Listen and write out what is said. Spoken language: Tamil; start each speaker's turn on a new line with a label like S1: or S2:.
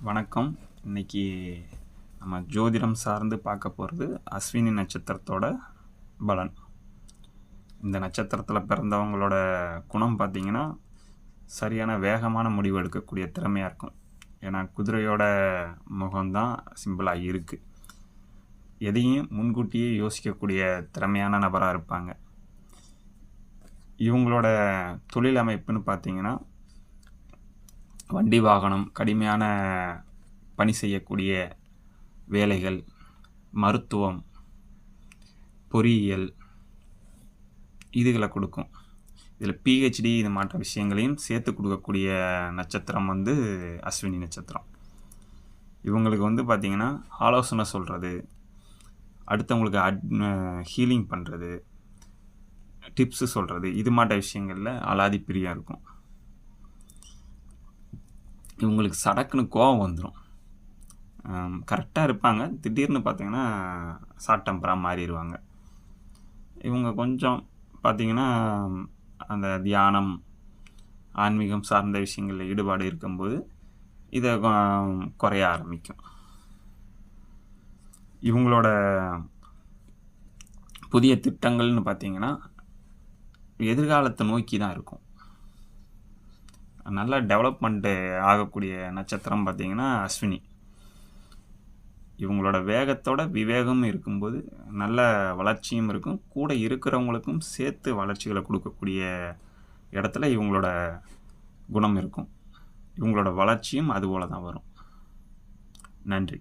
S1: வணக்கம். இன்னைக்கு நம்ம ஜோதிடம் சார்ந்து பார்க்க போகிறது அஸ்வினி நட்சத்திரத்தோட பலன். இந்த நட்சத்திரத்தில் பிறந்தவங்களோட குணம் பார்த்திங்கன்னா சரியான வேகமான முடிவு எடுக்கக்கூடிய திறமையாக இருக்கும். ஏன்னா குதிரையோட முகம்தான் சிம்பிளாக இருக்குது. எதையும் முன்கூட்டியே யோசிக்கக்கூடிய திறமையான நபராக இருப்பாங்க. இவங்களோட தொழில் அமைப்புன்னு பார்த்திங்கன்னா வண்டி வாகனம், கடுமையான பணி செய்யக்கூடிய வேலைகள், மருத்துவம், பொறியியல் இதுகளை கொடுக்கும். இதில் பிஹெச்டி இது மற்ற விஷயங்களையும் சேர்த்து கொடுக்கக்கூடிய நட்சத்திரம் அஸ்வினி நட்சத்திரம். இவங்களுக்கு பார்த்திங்கன்னா ஆலோசனை சொல்கிறது, அடுத்தவங்களுக்கு ஹீலிங் பண்ணுறது, டிப்ஸு சொல்கிறது, இது மாட்ட விஷயங்களில் அலாதி பிரியம் இருக்கும். இவங்களுக்கு சடக்குன்னு கோபம் வந்துடும். கரெக்டாக இருப்பாங்க, திடீர்னு பார்த்திங்கன்னா ஷார்ட் டெம்பராக மாறிடுவாங்க. இவங்க கொஞ்சம் பார்த்திங்கன்னா அந்த தியானம், ஆன்மீகம் சார்ந்த விஷயங்களில் ஈடுபாடு இருக்கும்போது இதை குறைய ஆரம்பிக்கும். இவங்களோட புதிய திட்டங்கள்னு பார்த்திங்கன்னா எதிர்காலத்தை நோக்கி தான் இருக்கும். நல்ல டெவலப்மெண்ட்டு ஆகக்கூடிய நட்சத்திரம் பார்த்திங்கன்னா அஸ்வினி. இவங்களோட வேகத்தோட விவேகமும் இருக்கும்போது நல்ல வளர்ச்சியும் இருக்கும். கூட இருக்கிறவங்களுக்கும் சேர்த்து வளர்ச்சிகளை கொடுக்கக்கூடிய இடத்துல இவங்களோட குணம் இருக்கும். இவங்களோட வளர்ச்சியும் அதுபோல் தான் வரும். நன்றி.